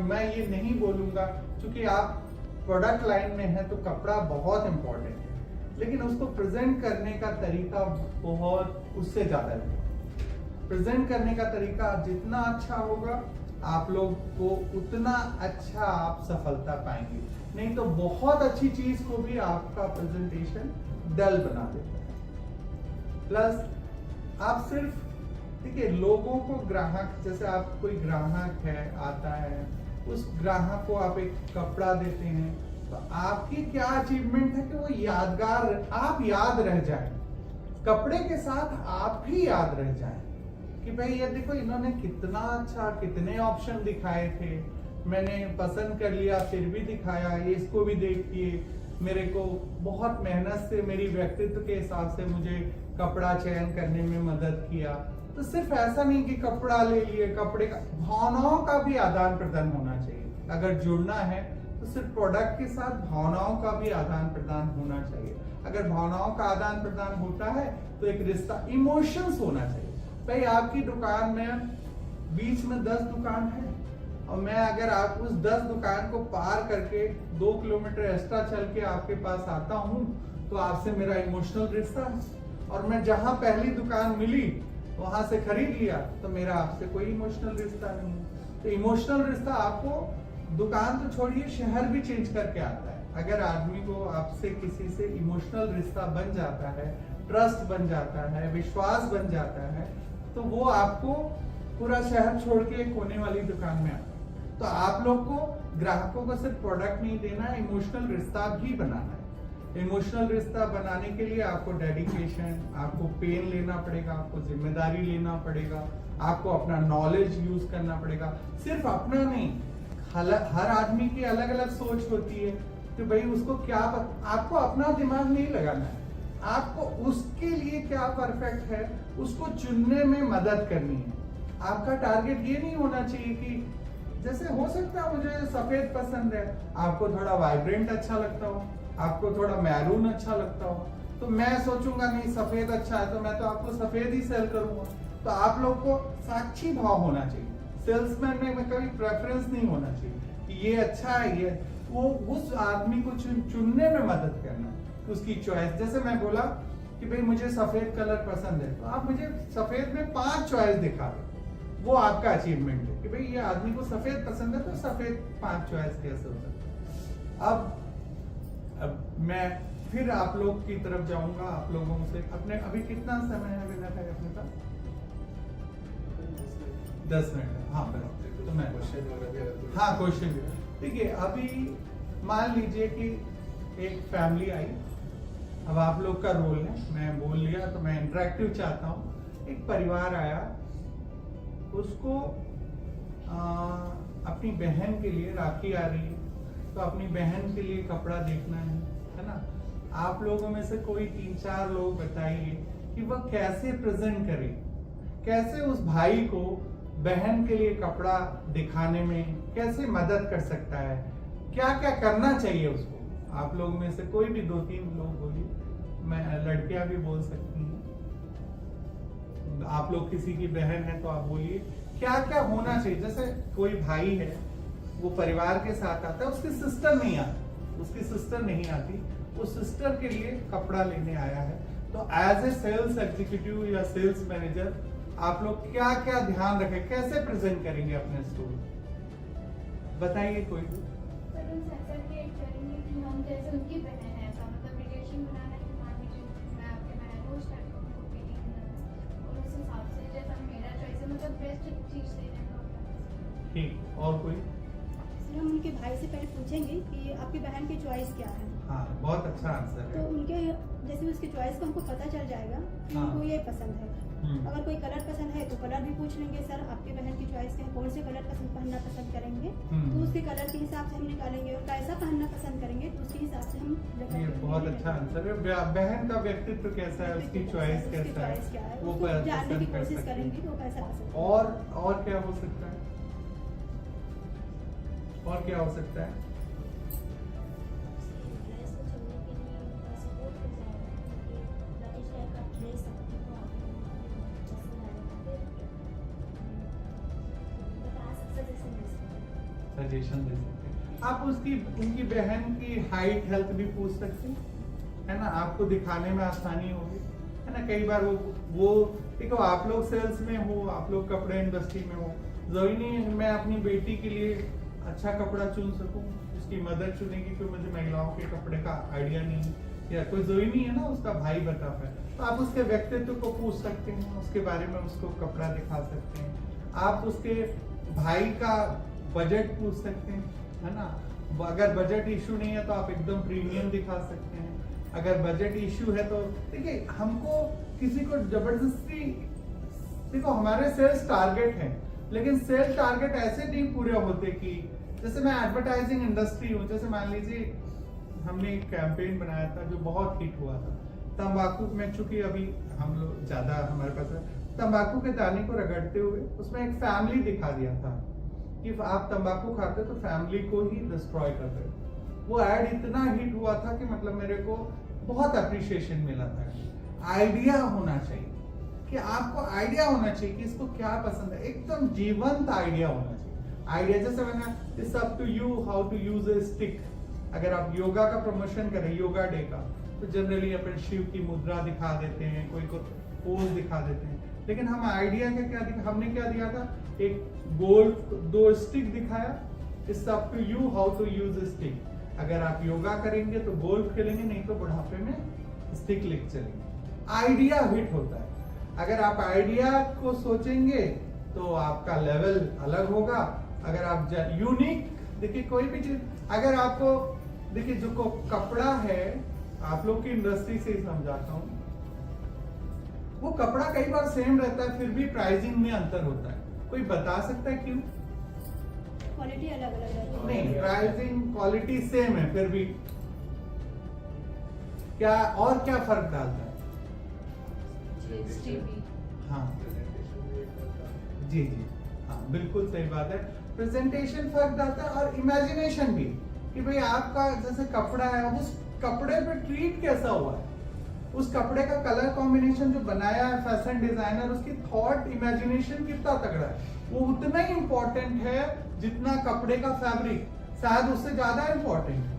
मैं ये नहीं बोलूंगा, क्योंकि आप प्रोडक्ट लाइन में हैं तो कपड़ा बहुत इंपॉर्टेंट है, लेकिन उसको प्रेजेंट करने का तरीका बहुत उससे ज्यादा है। प्रेजेंट करने का तरीका जितना अच्छा होगा, आप लोग को उतना अच्छा आप सफलता पाएंगे। नहीं तो बहुत अच्छी चीज को भी आपका प्रेजेंटेशन डल बना देता है। प्लस आप सिर्फ, ठीक है, लोगों को, ग्राहक, जैसे आप कोई ग्राहक है आता है, उस ग्राहक को आप एक कपड़ा देते हैं तो आपकी क्या अचीवमेंट है कि वो यादगार, आप याद रह जाए, कपड़े के साथ आप भी याद रह जाए कि भाई ये देखो इन्होंने कितना अच्छा, कितने ऑप्शन दिखाए थे, मैंने पसंद कर लिया फिर भी दिखाया, ये इसको भी देखिए, मेरे को बहुत मेहनत से मेरी व्यक्तित्व के हिसाब से मुझे कपड़ा चयन करने में मदद किया। तो सिर्फ ऐसा नहीं कि कपड़ा ले लिए, कपड़े का, भावनाओं का भी आदान प्रदान होना चाहिए। अगर जुड़ना है तो सिर्फ प्रोडक्ट के साथ भावनाओं का भी आदान प्रदान होना चाहिए। अगर भावनाओं का आदान प्रदान होता है तो एक रिश्ता, इमोशंस होना चाहिए। भाई आपकी दुकान में बीच में 10 दुकान है और मैं अगर आप उस 10 दुकान को पार करके 2 किलोमीटर एक्स्ट्रा चल के आपके पास आता हूँ तो आपसे मेरा इमोशनल रिश्ता है, और मैं जहां पहली दुकान मिली वहां से खरीद लिया तो मेरा आपसे कोई इमोशनल रिश्ता नहीं है। तो इमोशनल रिश्ता आपको दुकान तो छोड़िए, शहर भी चेंज करके आता है। अगर आदमी को आपसे किसी से इमोशनल रिश्ता बन जाता है, ट्रस्ट बन जाता है, विश्वास बन जाता है, तो वो आपको पूरा शहर छोड़ के कोने वाली दुकान में आता है। तो आप लोग को, ग्राहकों को सिर्फ प्रोडक्ट नहीं देना, इमोशनल रिश्ता भी बनाना है। इमोशनल रिश्ता बनाने के लिए आपको डेडिकेशन, आपको पेन लेना पड़ेगा, आपको जिम्मेदारी लेना पड़ेगा, आपको अपना नॉलेज यूज करना पड़ेगा। सिर्फ अपना नहीं, हर आदमी की अलग अलग सोच होती है कि भाई उसको क्या आपको अपना दिमाग नहीं लगाना है, आपको उसके लिए क्या परफेक्ट है उसको चुनने में मदद करनी है। आपका टारगेट ये नहीं होना चाहिए कि जैसे हो सकता है मुझे सफेद पसंद है, आपको थोड़ा वाइब्रेंट अच्छा लगता हो, आपको थोड़ा मैरून अच्छा लगता हो, तो मैं सोचूंगा नहीं सफेद अच्छा है तो मैं तो आपको सफेद ही सेल करूंगा। तो आप लोग को साक्षी भाव होना चाहिए। सेल्समैन में कभी प्रेफरेंस नहीं होना चाहिए कि ये अच्छा है, ये वो उस आदमी को चुनने में मदद करना, उसकी चॉइस। जैसे मैं बोला कि भाई मुझे सफेद कलर पसंद है, तो आप मुझे सफेद में 5 चॉइस दिखा दो, वो आपका अचीवमेंट है कि भाई ये आदमी को सफेद पसंद है तो सफेद 5 चॉइस कैसे हो सकता है। अब मैं फिर आप लोग की तरफ जाऊंगा, आप लोगों से अपने, अभी कितना समय है विनय भाई अपने पास? 10 मिनट। हाँ, तो मैं हाँ क्वेश्चन भी, ठीक है। अभी मान लीजिए कि एक फैमिली आई, अब आप लोग का रोल है, मैं बोल लिया तो मैं इंटरेक्टिव चाहता हूँ। एक परिवार आया, उसको अपनी बहन के लिए राखी आ रही है, तो अपनी बहन के लिए कपड़ा देखना है ना। आप लोगों में से कोई 3-4 लोग बताइए कि वह कैसे प्रेजेंट करे, कैसे उस भाई को बहन के लिए कपड़ा दिखाने में कैसे मदद कर सकता है, क्या क्या करना चाहिए उसको। आप लोगों में से कोई भी 2-3 लोग बोलिए, मैं लड़कियां भी बोल सकती हैं, आप लोग किसी की बहन है तो आप बोलिए क्या क्या होना चाहिए। जैसे कोई भाई है, वो परिवार के साथ आता है, उसकी सिस्टर नहीं आती, उसकी सिस्टर नहीं आती, उस सिस्टर के लिए कपड़ा लेने आया है, तो एज ए सेल्स एग्जीक्यूटिव या सेल्स मैनेजर आप लोग क्या क्या ध्यान रखें, कैसे प्रेजेंट करेंगे अपने स्टोर, बताइए कोई भी। पर उन सेंसर के करेंगे कि हम जैसे उनकी बहन है, ऐसा मतलब रिलेशन बनाना है कि मान लीजिए मैं आपके बहन को उस टाइप का उनको फीलिंग है और उस हिसाब से जैसा मेरा चॉइस है मतलब बेस्ट चीज देने का। ठीक, और कोई? सर हम उनके भाई से पहले पूछेंगे कि आपकी बहन की चॉइस क्या है। हाँ, बहुत अच्छा आंसर तो है। उनके जैसे उसकी चॉइस का हमको पता चल जाएगा कि हाँ। उनको ये पसंद है। अगर कोई कलर पसंद है तो कलर भी पूछ लेंगे, सर आपके बहन की चॉइस है, कौन से कलर पहनना पसंद करेंगे, तो उसके कलर के हिसाब से हम निकालेंगे, और कैसा पहनना पसंद करेंगे तो उसके हिसाब से हम ये बहुत अच्छा आंसर है। बहन का व्यक्तित्व कैसा है, उसकी चॉइस कैसा है, वो जानने की पसंद कर कोशिश सकते करेंगे हैं। कि वो कैसा पसंद है। और क्या हो सकता है, और क्या हो सकता है? ड्रेस को चुनने के लिए उनका सपोर्ट कर जाएगा कि मतलब इस टाइप का ड्रेस सकते हो आप पसंद आएगा, फिर बता सजेशन दे सकते हैं। सजेशन दे सकते हैं आप। उनकी बहन की हाइट हेल्थ भी पूछ सकते हैं, है ना, आपको दिखाने में आसानी होगी, है ना। कई बार वो देखो, आप लोग सेल्स में हो, आप लोग कपड़े इंडस्ट्री में हो, जरूरी नहीं है मैं अपनी बेटी के लिए अच्छा कपड़ा चुन सकूं, उसकी मदद चुनेगी, कोई मुझे महिलाओं के कपड़े का आइडिया नहीं, या कोई जरूरी नहीं है ना उसका भाई बता पाए, तो आप उसके व्यक्तित्व को पूछ सकते हैं, उसके बारे में उसको कपड़ा दिखा सकते हैं। आप उसके भाई का बजट पूछ सकते हैं, है ना। अगर बजट इशू नहीं है तो आप एकदम प्रीमियम दिखा सकते हैं। अगर बजट इशू है तो देखिए, हमको किसी को जबरदस्ती, देखो हमारे सेल्स टारगेट है, लेकिन सेल्स टारगेट ऐसे नहीं पूरे होते कि जैसे मैं एडवर्टाइजिंग इंडस्ट्री हूँ, जैसे मान लीजिए हमने एक कैंपेन बनाया था जो बहुत हिट हुआ था तंबाकू में, चूंकि अभी हम लोग ज्यादा हमारे पास है, तंबाकू के दाने को रगड़ते हुए उसमें एक फैमिली दिखा दिया था कि आप तंबाकू खाते तो फैमिली को ही डिस्ट्रॉय कर रहे हो। वो एड इतना हिट हुआ था कि मतलब मेरे को बहुत अप्रिशिएशन मिला था। आइडिया होना चाहिए, कि आपको आइडिया होना चाहिए कि इसको क्या पसंद है, एकदम जीवंत आइडिया होना चाहिए। आइडिया जैसे मैंने it's up to you how to use a stick. अगर आप योगा का प्रमोशन करें, योगा डे का, तो जनरली अपन शिव की मुद्रा दिखा देते हैं, कोई को पोज दिखा देते हैं, लेकिन हम आइडिया का क्या दिखा, हमने क्या दिया था, एक गोल 2 स्टिक दिखाया, it's up to you how to use a stick. अगर आप योगा करेंगे तो गोल्फ खेलेंगे, नहीं तो बुढ़ापे में स्टिक लेके चलेंगे। आइडिया हिट होता है। अगर आप आइडिया को सोचेंगे तो आपका लेवल अलग होगा। अगर आप यूनिक, देखिए कोई भी चीज, अगर आपको देखिए जो कपड़ा है, आप लोग की इंडस्ट्री से ही समझाता हूँ, वो कपड़ा कई बार सेम रहता है, फिर भी प्राइसिंग में अंतर होता है। कोई बता सकता है क्यों? क्वालिटी अलग अलग रहती है। नहीं, प्राइसिंग क्वालिटी सेम है, फिर भी क्या और क्या फर्क डालता है? हाँ जी, हाँ बिल्कुल सही बात है। प्रेजेंटेशन फर्क डालता है और इमेजिनेशन भी, कि भाई आपका जैसे कपड़ा है, उस कपड़े पे ट्रीट कैसा हुआ है, उस कपड़े का कलर कॉम्बिनेशन जो बनाया है फैशन डिजाइनर, उसकी थॉट इमेजिनेशन कितना तगड़ा है, वो उतना ही इंपॉर्टेंट है जितना कपड़े का फैब्रिक, शायद उससे ज्यादा इंपॉर्टेंट है।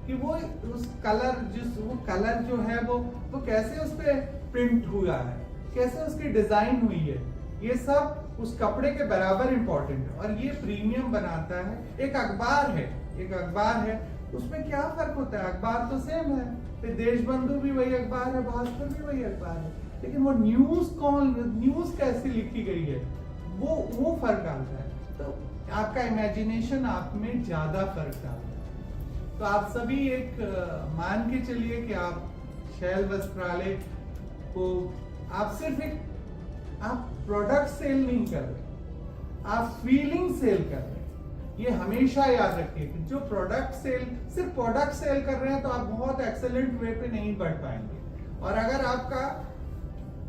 कि वो उस कलर, वो कलर जो है वो कैसे उस पे प्रिंट हुआ है, कैसे उसकी डिजाइन हुई है, ये सब उस कपड़े के बराबर इंपॉर्टेंट है। और ये प्रीमियम बनाता है। एक अखबार है, उसमें क्या फर्क होता है? अखबार तो सेम है, फिर देशबंधु भी वही अखबार है, भास्कर भी वही अखबार है, लेकिन वो न्यूज कैसे लिखी गई है, वो फर्क डालता है। तो आपका इमेजिनेशन आप में ज्यादा फर्क डालता है। तो आप सभी एक मान के चलिए कि आप शैल वस्त्रालय को आप सिर्फ एक आप प्रोडक्ट सेल नहीं कर रहे, आप फीलिंग सेल कर रहे हैं। ये हमेशा याद रखिए कि जो प्रोडक्ट सेल सिर्फ प्रोडक्ट सेल कर रहे हैं तो आप बहुत एक्सेलेंट वे पे नहीं बढ़ पाएंगे। और अगर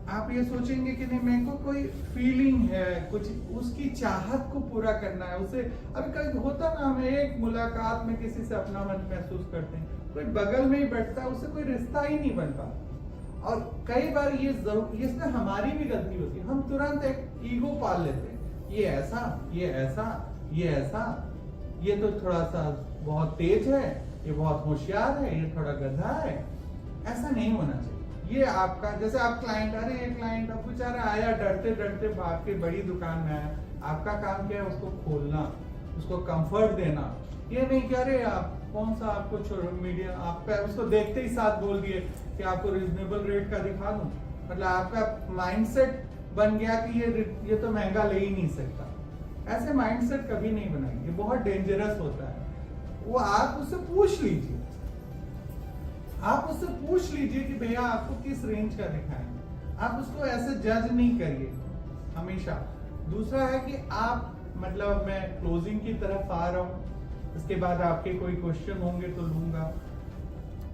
आप ये सोचेंगे कि नहीं मेरे को कोई फीलिंग है, कुछ उसकी चाहत को पूरा करना है, उसे अभी कभी होता ना, हम एक मुलाकात में किसी से अपना मन महसूस करते हैं, कोई बगल में ही बैठता है, उससे कोई रिश्ता ही नहीं बन पाता। और कई बार ये जरूर इसमें हमारी भी गलती होती है, हम तुरंत एक ईगो पाल लेते हैं, ये ऐसा ये ऐसा ये ऐसा, ये तो थोड़ा सा बहुत तेज है, ये बहुत होशियार है, ये थोड़ा गधा है। ऐसा नहीं होना चाहिए। ये आपका जैसे आप क्लाइंट, अरे ये क्लाइंट अब बेचारा आया डरते डरते आपकी बड़ी दुकान में आया, आपका काम क्या है उसको खोलना, उसको कंफर्ट देना। ये नहीं कि अरे आप कौन सा आपको मीडिया आप उसको देखते ही साथ बोल दिए कि आपको रिजनेबल रेट का दिखा दूं, मतलब आपका माइंडसेट बन गया कि ये तो महंगा ले ही नहीं सकता। ऐसे माइंडसेट कभी नहीं बनाइए, ये बहुत डेंजरस होता है। वो आप उससे पूछ लीजिए, आप उससे पूछ लीजिए कि भैया आपको किस रेंज का दिखाएं। आप उसको ऐसे जज नहीं करिए हमेशा। दूसरा है कि आप मतलब मैं क्लोजिंग की तरफ आ रहा हूं, इसके बाद आपके कोई क्वेश्चन होंगे तो लूंगा।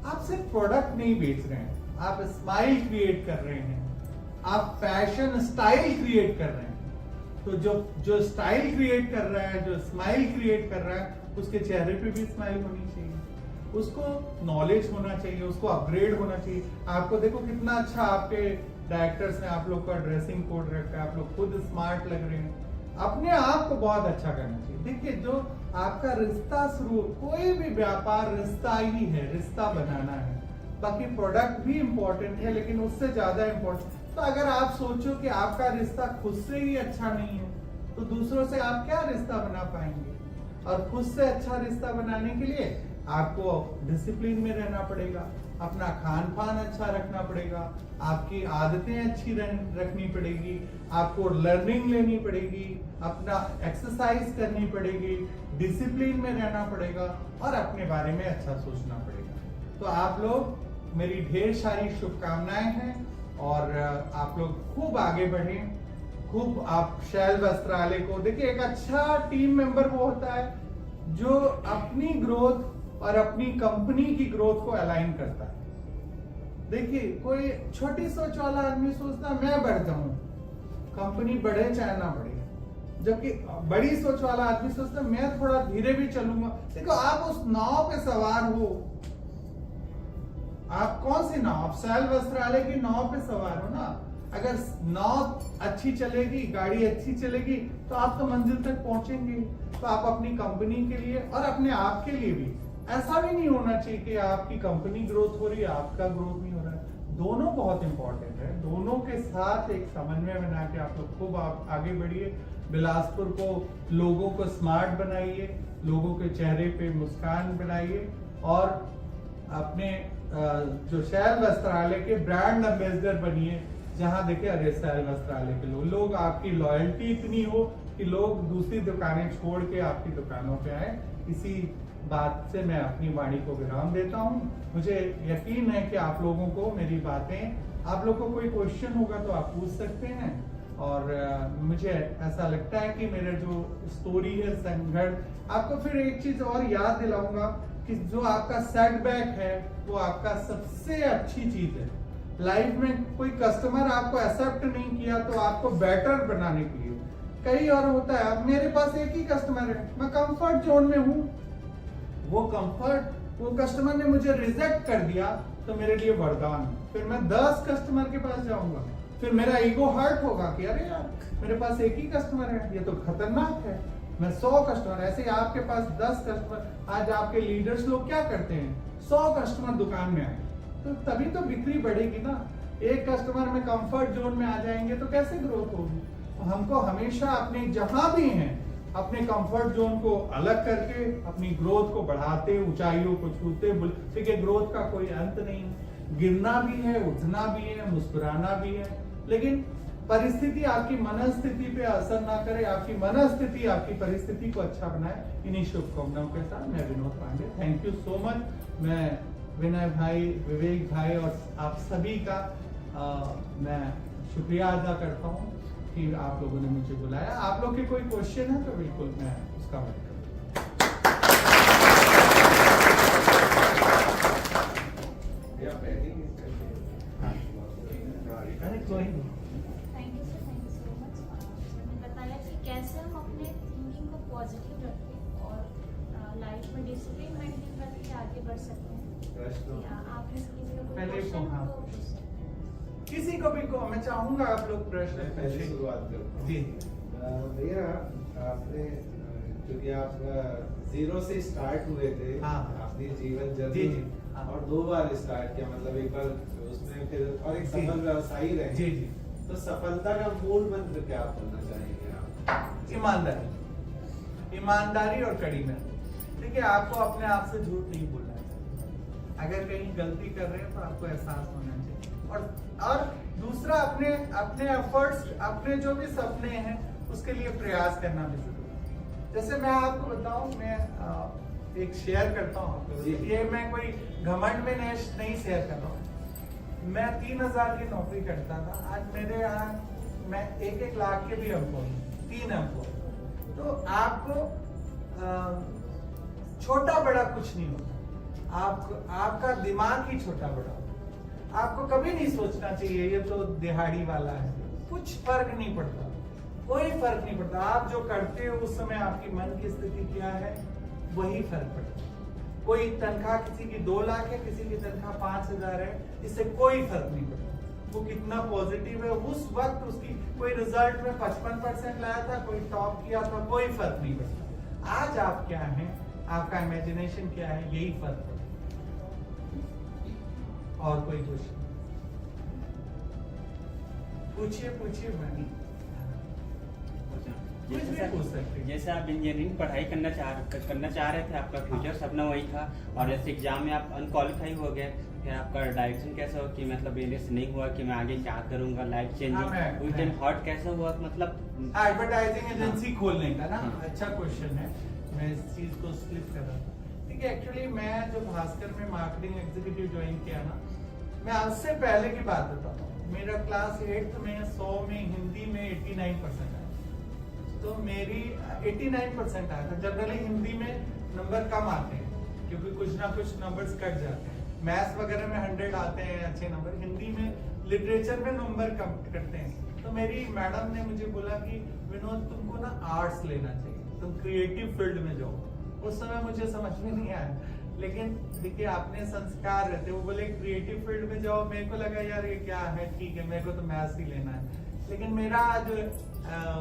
आप सिर्फ प्रोडक्ट नहीं बेच रहे हैं, आप स्माइल क्रिएट कर रहे हैं, आप फैशन स्टाइल क्रिएट कर रहे हैं। तो जो स्टाइल क्रिएट कर रहा है, जो स्माइल क्रिएट कर रहा है, उसके चेहरे पे भी स्माइल होनी चाहिए, उसको नॉलेज होना चाहिए, उसको अपग्रेड होना चाहिए। आपको देखो कितना अच्छा आपके डायरेक्टर्स ने आप लोग का ड्रेसिंग कोड रखा है, आप लोग खुद स्मार्ट लग रहे हैं। अपने आप को बहुत अच्छा करना चाहिए। देखिए जो आपका रिश्ता शुरू, कोई भी व्यापार रिश्ता ही है, रिश्ता बनाना है। बाकी प्रोडक्ट भी इम्पोर्टेंट है, लेकिन उससे ज्यादा इम्पोर्टेंट तो अगर आप सोचो कि आपका रिश्ता खुद से ही अच्छा नहीं है तो दूसरों से आप क्या रिश्ता बना पाएंगे। और खुद से अच्छा रिश्ता बनाने के लिए आपको डिसिप्लिन में रहना पड़ेगा, अपना खान पान अच्छा रखना पड़ेगा, आपकी आदतें अच्छी रखनी पड़ेगी, आपको लर्निंग लेनी पड़ेगी, अपना एक्सरसाइज करनी पड़ेगी, डिसिप्लिन में रहना पड़ेगा और अपने बारे में अच्छा सोचना पड़ेगा। तो आप लोग, मेरी ढेर सारी शुभकामनाएं हैं और आप लोग खूब आगे बढ़ें, खूब आप शैल वस्त्रालय को देखिए। एक अच्छा टीम मेंबर वो होता है जो अपनी ग्रोथ और अपनी कंपनी की ग्रोथ को अलाइन करता है। देखिए कोई छोटी सोच वाला आदमी सोचता है मैं बढ़ जाऊं, कंपनी बढ़े चाहे ना बढ़े, जबकि बड़ी सोच वाला आदमी सोचता है मैं थोड़ा धीरे भी चलूंगा। देखो आप उस नाव पे सवार हो, आप कौन सी नाव, आप शैल वस्त्रालय की नाव पे सवार हो ना। अगर नाव अच्छी चलेगी, गाड़ी अच्छी चलेगी तो आप तो मंजिल तक पहुंचेंगे। तो आप अपनी कंपनी के लिए और अपने आप के लिए भी ऐसा भी नहीं होना चाहिए कि आपकी कंपनी ग्रोथ हो रही है, आपका ग्रोथ नहीं हो रहा है। दोनों बहुत इंपॉर्टेंट है, दोनों के साथ एक समन्वय बना के आप लोग खूब आगे बढ़िए। बिलासपुर को, लोगों को स्मार्ट बनाइए, लोगों के चेहरे पे मुस्कान बनाइए और अपने जो शैल वस्त्रालय के ब्रांड एम्बेसडर बनिए। जहां देखे अरे शैल वस्त्रालय के लोग आपकी लॉयल्टी इतनी हो कि लोग दूसरी दुकानें छोड़ के आपकी दुकानों पे आए। इसी बात से मैं अपनी वाणी को विराम देता हूं। मुझे यकीन है कि आप लोगों को मेरी बातें, आप लोग को कोई क्वेश्चन होगा तो आप पूछ सकते हैं। और मुझे ऐसा लगता है कि मेरा जो स्टोरी है संघर्ष, आपको फिर एक चीज और याद दिलाऊंगा कि जो आपका सेटबैक है वो आपका सबसे अच्छी चीज है लाइफ में। कोई कस्टमर आपको एक्सेप्ट नहीं किया तो आपको बेटर बनाने के लिए, कई और होता है अब मेरे पास एक ही कस्टमर है, मैं कंफर्ट जोन में हूँ, वो कस्टमर ने मुझे रिजेक्ट कर दिया तो मेरे लिए वरदान। फिर मैं 10 कस्टमर के पास जाऊंगा, फिर मेरा ईगो हर्ट होगा कि अरे यार मेरे पास एक ही कस्टमर है, ये तो खतरनाक है। मैं 100 कस्टमर, ऐसे ही आपके पास 10 कस्टमर। आज आपके लीडर्स लोग क्या करते हैं, 100 कस्टमर दुकान में आए तो तभी तो बिक्री बढ़ेगी ना। एक कस्टमर में कंफर्ट जोन में आ जाएंगे तो कैसे ग्रोथ होगी। हमको हमेशा अपने जहां भी हैं अपने कंफर्ट जोन को अलग करके अपनी ग्रोथ को बढ़ाते, ऊंचाइयों को छूते। देखिए ग्रोथ का कोई अंत नहीं, गिरना भी है, उठना भी है, मुस्कुराना भी है, लेकिन परिस्थिति आपकी मनस्थिति पे असर ना करे, आपकी मनस्थिति आपकी परिस्थिति को अच्छा बनाए। इन्हीं शुभकामनाओं के साथ मैं Vinod Pandey, thank you so much. मैं विनय भाई, विवेक भाई और आप सभी का मैं शुक्रिया अदा करता हूँ कि आप लोगों ने मुझे बुलाया। आप लोग के कोई क्वेश्चन है तो बिल्कुल मैं उसका wait thank you so much. मैंने बताया कि कैसे हम अपने थिंकिंग को पॉजिटिव रखें और लाइफ में डिसिप्लिन मेंटेन करके आगे बढ़ सकते हैं। आपने किसी का कोई पहले क्वेश्चन हाँ। तो पूछ सकते हैं। किसी को भी को मैं चाहूंगा आप लोग प्रश्न पहले पूछें। शुरुआत करता हूँ। जी भैया आपने क्योंकि आप जीरो से स्टार्ट हुए थे हाँ। अपनी जीवन जी, जर्नी जी, हाँ। और 2 बार स्टार्ट किया, मतलब एक बार उसमें फिर और एक जी। सफल व्यवसायी रहे। जी जी तो सफलता का मूल मंत्र क्या बोलना चाहेंगे आप? ईमानदारी, ईमानदारी और कड़ी मेहनत। देखिए आपको अपने आप से झूठ नहीं बोलना चाहिए। अगर कहीं गलती कर रहे हैं तो आपको एहसास होना चाहिए। और दूसरा अपने एफर्ट्स, अपने जो भी सपने हैं उसके लिए प्रयास करना भी जरूरी है। जैसे मैं आपको बताऊं, मैं एक शेयर करता हूँ आप लोगों से। ये मैं कोई घमंड में नहीं शेयर कर रहा हूँ। मैं 3000 की नौकरी करता था, आज मेरे यहाँ मैं 1-1 लाख के भी एम्प्लॉय, 3 एम्प्लॉय। तो आपको छोटा बड़ा कुछ नहीं होता, आपका दिमाग ही छोटा बड़ा होता। आपको कभी नहीं सोचना चाहिए ये तो दिहाड़ी वाला है, कुछ फर्क नहीं पड़ता, कोई फर्क नहीं पड़ता। आप जो करते हो उस समय आपकी मन की स्थिति क्या है वही फर्क पड़ता है। कोई तनख्वाह किसी की 2 लाख है, किसी की तनख्वाह 5000 है, इससे कोई फर्क नहीं पड़ता। वो कितना पॉजिटिव है उस वक्त, उसकी कोई रिजल्ट में 55% लाया था, कोई टॉप किया था, कोई फर्क नहीं पड़ता। आज आप क्या हैं, आपका इमेजिनेशन क्या है, यही फर्क पड़ता। और कोई क्वेश्चन पूछिए मैं कुछ भी पूछ सकते हैं। जैसे आप इंजीनियरिंग पढ़ाई करना चाह रहे थे, आपका फ्यूचर सपना वही था, और जैसे एग्जाम में आप अनक्वालिफाई हो गए, फिर आपका डायरेक्शन कैसा हो कि मतलब ये नहीं हुआ कि मैं आगे क्या करूंगा, life changing with in hot कैसे हुआ, मतलब एडवर्टाइजिंग एजेंसी खोलने का ना? हाँ। अच्छा क्वेश्चन है, मैं इस चीज को स्लिप कर रहा था। ठीक है, एक्चुअली मैं जो भास्कर में मार्केटिंग एग्जीक्यूटिव ज्वाइन किया ना, मैं आज से पहले की बात बताता हूँ। मेरा क्लास 8th में 100 में हिंदी में 89% आया, तो मेरी 89% आया था। जनरली हिंदी में नंबर कम आते हैं क्योंकि कुछ ना कुछ नंबर्स कट जाते हैं। मैथ्स वगैरह में 100 आते हैं अच्छे नंबर, हिंदी में लिटरेचर में नंबर कम करते हैं। तो मेरी मैडम ने मुझे बोला कि विनोद तुमको ना आर्ट्स लेना चाहिए, तुम क्रिएटिव फील्ड में जाओ। उस समय मुझे समझ में नहीं आया, लेकिन देखिए अपने संस्कार रहते, वो बोले क्रिएटिव फील्ड में जाओ। मेरे को लगा यार ये क्या है, ठीक है मेरे को तो मैथ्स ही लेना है। लेकिन मेरा जो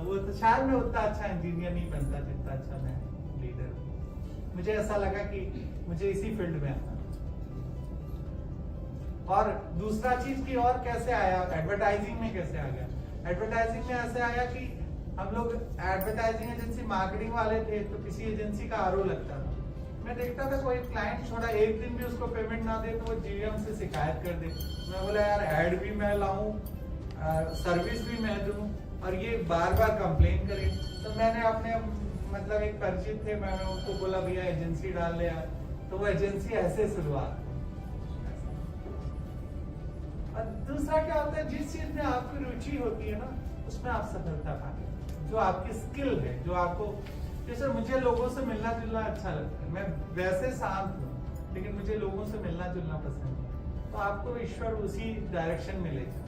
वो तो शायद मैं उतना अच्छा इंजीनियर नहीं बनता जितना अच्छा मैं लीडर हूँ। मुझे ऐसा लगा कि मुझे इसी फील्ड में आना। और दूसरा चीज की और कैसे आया, एडवर्टाइजिंग में कैसे आ गया? एडवर्टाइजिंग में ऐसे आया कि हम लोग एडवर्टाइजिंग एजेंसी मार्केटिंग वाले थे, तो किसी एजेंसी का आरओ लगता था। मैं देखता था कोई क्लाइंट छोड़ा एक दिन भी उसको पेमेंट ना दे तो वो जीएम से शिकायत कर दे। मैं बोला यार ऐड भी मैं लाऊं, सर्विस भी मैं दूं और ये बार बार कंप्लेन करे। तो मैंने अपने मतलब एक परिचित थे, मैंने उनको बोला भैया एजेंसी डाल ले यार, तो वो एजेंसी ऐसे शुरुआत। और दूसरा क्या होता है, जिस चीज में आपकी रुचि होती है ना उसमें आप सफलता पाते हैं। जो आपकी स्किल है, जो आपको, जैसे मुझे लोगों से मिलना जुलना अच्छा लगता है, मैं वैसे शांत हूँ लेकिन मुझे लोगों से मिलना जुलना पसंद है, तो आपको ईश्वर उसी डायरेक्शन में ले जाए।